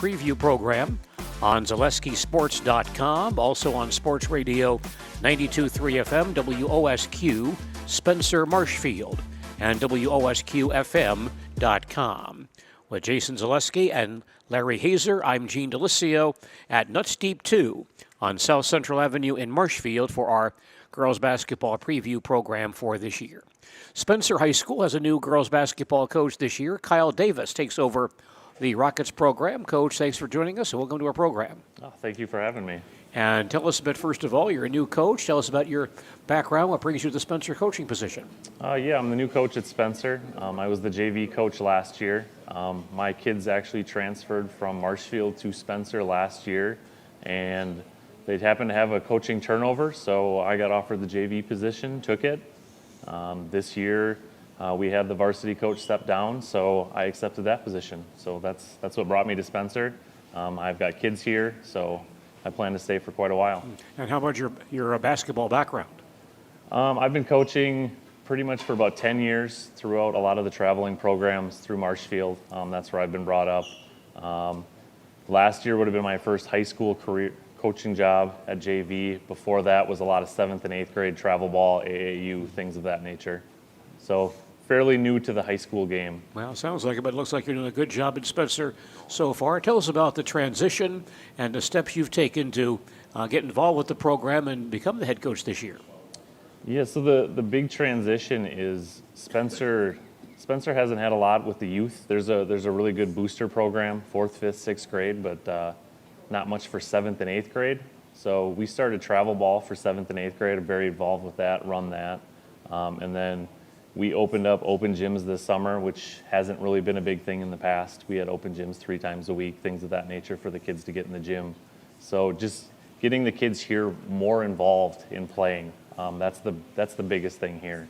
preview program on ZaleskiSports.com, also on Sports Radio 92.3 FM, WOSQ, Spencer Marshfield, and WOSQFM.com. With Jason Zaleski and Larry Hazer, I'm Gene Delisio at Nuts Deep 2 on South Central Avenue in Marshfield for our girls basketball preview program for this year. Spencer High School has a new girls basketball coach this year. Kyle Davis takes over the Rockets program. Coach, thanks for joining us and welcome to our program. Oh, thank you for having me. And tell us a bit, first of all, you're a new coach. Tell us about your background. What brings you to the Spencer coaching position? I'm the new coach at Spencer. I was the JV coach last year. My kids actually transferred from Marshfield to Spencer last year, and they happened to have a coaching turnover, so I got offered the JV position, took it. This year, we had the varsity coach step down, so I accepted that position. So that's what brought me to Spencer. I've got kids here, so I plan to stay for quite a while. And how about your basketball background? I've been coaching pretty much for about 10 years throughout a lot of the traveling programs through Marshfield. That's where I've been brought up. Last year would have been my first high school career coaching job at JV. Before that was a lot of 7th and 8th grade travel ball, AAU, things of that nature. So fairly new to the high school game. Well, sounds like it, but it looks like you're doing a good job at Spencer so far. Tell us about the transition and the steps you've taken to get involved with the program and become the head coach this year. Yeah, so the big transition is Spencer hasn't had a lot with the youth. There's a really good booster program, 4th, 5th, 6th grade, but not much for 7th and 8th grade. So we started travel ball for 7th and 8th grade. I'm very involved with that, run that. And then we opened up open gyms this summer, which hasn't really been a big thing in the past. We had open gyms 3 times a week, things of that nature for the kids to get in the gym. So just getting the kids here more involved in playing, that's the biggest thing here.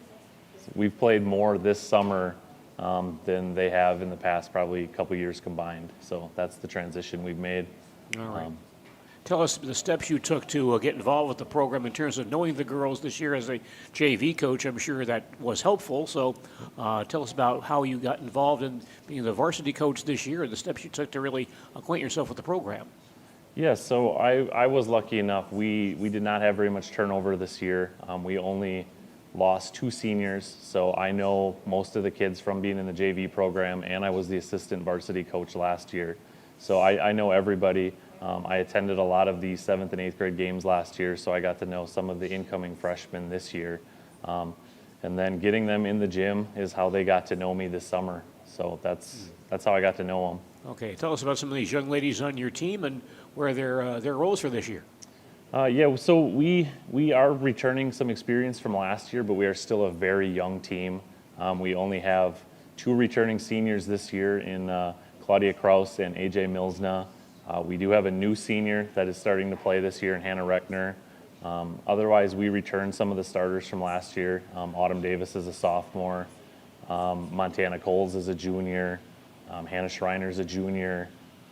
So we've played more this summer than they have in the past, probably a couple years combined. So that's the transition we've made. All right. Tell us the steps you took to get involved with the program in terms of knowing the girls this year as a JV coach. I'm sure that was helpful. So tell us about how you got involved in being the varsity coach this year and the steps you took to really acquaint yourself with the program. Yeah, so I was lucky enough. We did not have very much turnover this year. We only lost 2 seniors, so I know most of the kids from being in the JV program, and I was the assistant varsity coach last year. So I know everybody. I attended a lot of the 7th and 8th grade games last year, so I got to know some of the incoming freshmen this year. And then getting them in the gym is how they got to know me this summer. So that's how I got to know them. Okay, tell us about some of these young ladies on your team and where their roles for this year. So we are returning some experience from last year, but we are still a very young team. We only have 2 returning seniors this year in Claudia Kraus and AJ Milsna. We do have a new senior that is starting to play this year in Hannah Reckner. Otherwise, we returned some of the starters from last year. Autumn Davis is a sophomore. Montana Coles is a junior. Hannah Schreiner is a junior.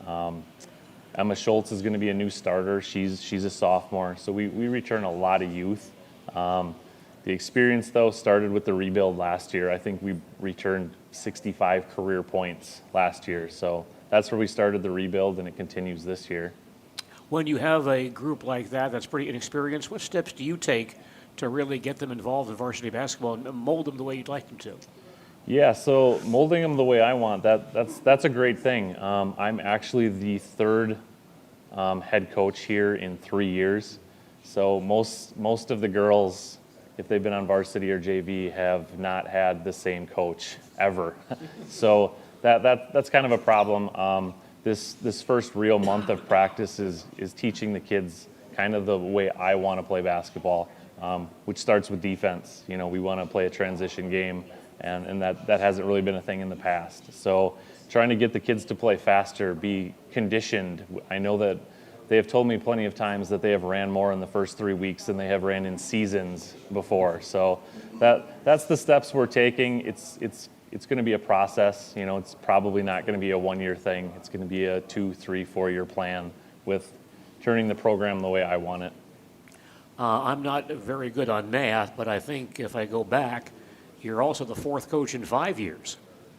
Emma Schultz is going to be a new starter. She's a sophomore. So we return a lot of youth. The experience, though, started with the rebuild last year. I think we returned 65 career points last year. So that's where we started the rebuild, and it continues this year. When you have a group like that that's pretty inexperienced, what steps do you take to really get them involved in varsity basketball and mold them the way you'd like them to? Yeah, so molding them the way I want, that's a great thing. I'm actually the 3rd head coach here in 3 years. So most of the girls, if they've been on varsity or JV, have not had the same coach ever. So that's kind of a problem. This first real month of practice is teaching the kids kind of the way I want to play basketball, which starts with defense. You know, we want to play a transition game, and that hasn't really been a thing in the past. So trying to get the kids to play faster, be conditioned. I know that they have told me plenty of times that they have ran more in the first 3 weeks than they have ran in seasons before. So that's the steps we're taking. It's going to be a process. You know, it's probably not going to be a 1-year thing. It's going to be a 2, 3, 4-year plan with turning the program the way I want it. I'm not very good on math, but I think if I go back, you're also the 4th coach in 5 years.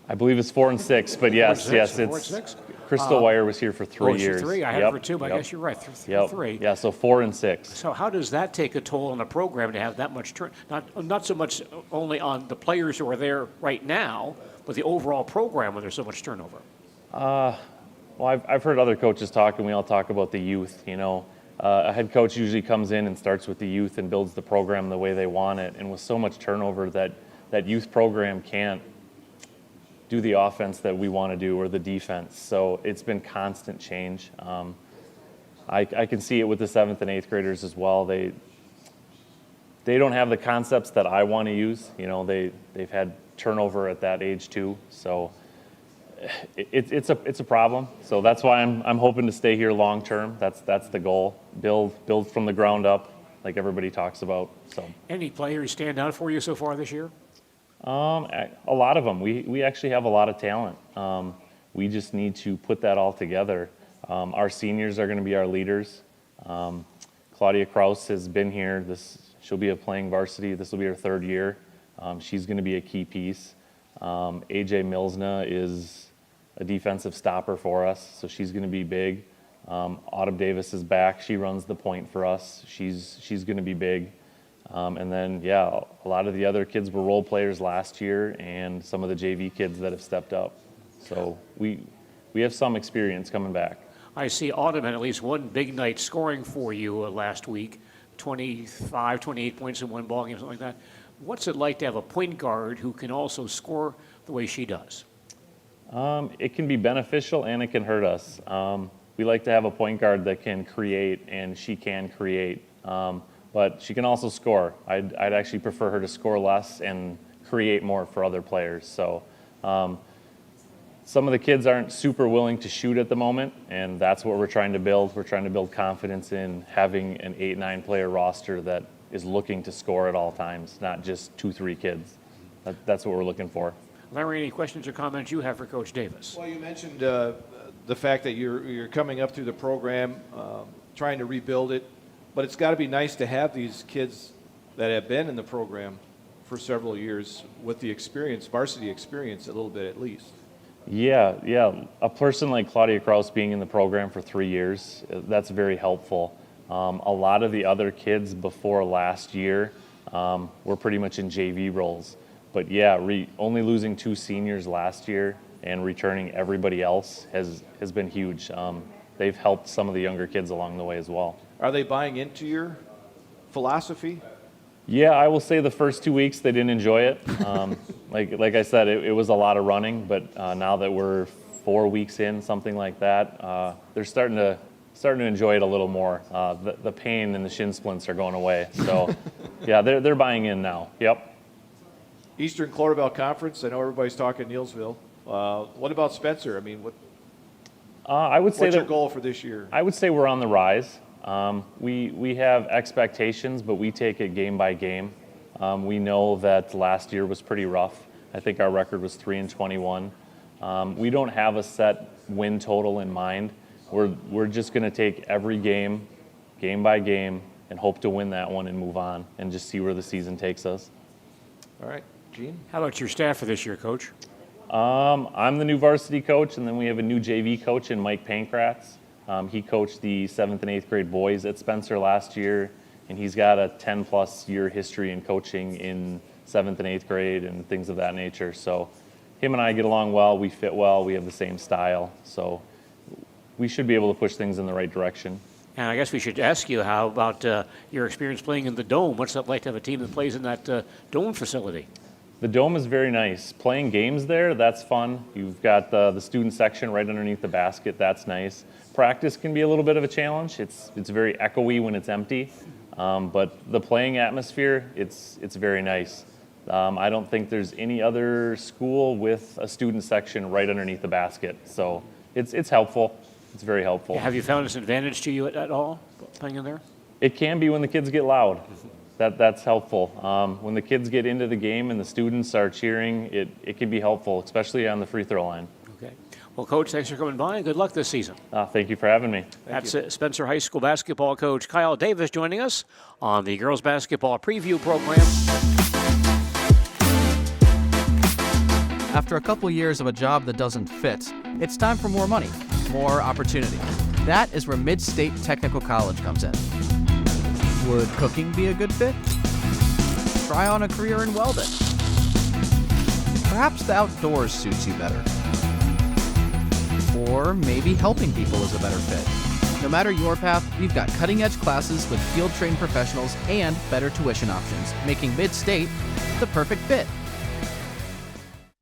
I believe it's 4 and 6, but yes, 4 and 6. Crystal Wire was here for 3 it's years. 3. I had it for 2, but I guess you're right. Yep. 3. Yeah, so 4 and 6. So how does that take a toll on the program to have that much turn? Not so much only on the players who are there right now, but the overall program when there's so much turnover. Well, I've heard other coaches talk, and we all talk about the youth. A head coach usually comes in and starts with the youth and builds the program the way they want it. And with so much turnover, that youth program can't do the offense that we want to do or the defense. So it's been constant change. I can see it with the 7th and 8th graders as well. They don't have the concepts that I want to use. They've had turnover at that age too. So it's a problem. So that's why I'm hoping to stay here long term. That's the goal. Build from the ground up, like everybody talks about. So Any players stand out for you so far this year? a lot of them. We actually have a lot of talent. We just need to put that all together. Our seniors are going to be our leaders. Claudia Kraus has been here. She'll be playing varsity. This will be her 3rd year. She's going to be a key piece. AJ Milsna is a defensive stopper for us, so she's going to be big. Autumn Davis is back. She runs the point for us. She's going to be big. And then, a lot of the other kids were role players last year, and some of the JV kids that have stepped up. So we have some experience coming back. I see Autumn had at least one big night scoring for you last week, 25, 28 points in one ball game, something like that. What's it like to have a point guard who can also score the way she does? It can be beneficial and it can hurt us. We like to have a point guard that can create, and she can create. But she can also score. I'd actually prefer her to score less and create more for other players. So some of the kids aren't super willing to shoot at the moment, and that's what we're trying to build. We're trying to build confidence in having an 8-9 player roster that is looking to score at all times, not just 2-3 kids. That's what we're looking for. Larry, any questions or comments you have for Coach Davis? Well, you mentioned the fact that you're coming up through the program, trying to rebuild it, but it's got to be nice to have these kids that have been in the program for several years with the experience, varsity experience, a little bit at least. Yeah. A person like Claudia Kraus being in the program for 3 years, that's very helpful. A lot of the other kids before last year were pretty much in JV roles. But only losing 2 seniors last year and returning everybody else has been huge. They've helped some of the younger kids along the way as well. Are they buying into your philosophy? Yeah, I will say the first 2 weeks they didn't enjoy it. Like I said, it was a lot of running, but now that we're 4 weeks in, something like that, they're starting to enjoy it a little more. The pain and the shin splints are going away. So, they're buying in now. Yep. Eastern Cloverbell Conference, I know everybody's talking Neilsville. What about Spencer? I mean, I would say what's your goal for this year? I would say we're on the rise. We have expectations, but we take it game by game. We know that last year was pretty rough. I think our record was 3-21. We don't have a set win total in mind. We're just going to take every game by game, and hope to win that one and move on and just see where the season takes us. All right, Gene? How about your staff for this year, Coach? I'm the new varsity coach, and then we have a new JV coach in Mike Pankratz. He coached the 7th and 8th grade boys at Spencer last year, and he's got a 10-plus year history in coaching in 7th and 8th grade and things of that nature. So him and I get along well. We fit well. We have the same style. So we should be able to push things in the right direction. And I guess we should ask you, how about your experience playing in the Dome? What's that like to have a team that plays in that Dome facility? The Dome is very nice. Playing games there, that's fun. You've got the student section right underneath the basket. That's nice. Practice can be a little bit of a challenge. It's very echoey when it's empty. But the playing atmosphere, it's very nice. I don't think there's any other school with a student section right underneath the basket. So it's helpful. It's very helpful. Have you found this an advantage to you at all, playing in there? It can be when the kids get loud. That's helpful. When the kids get into the game and the students are cheering, it can be helpful, especially on the free throw line. Okay. Well, Coach, thanks for coming by, and good luck this season. Thank you for having me. That's Spencer High School basketball coach Kyle Davis joining us on the girls basketball preview program. After a couple years of a job that doesn't fit, it's time for more money. more opportunity. That is where Mid-State Technical College comes in. Would cooking be a good fit? Try on a career in welding. Perhaps the outdoors suits you better. Or maybe helping people is a better fit. No matter your path, we've got cutting-edge classes with field-trained professionals and better tuition options, making Mid-State the perfect fit.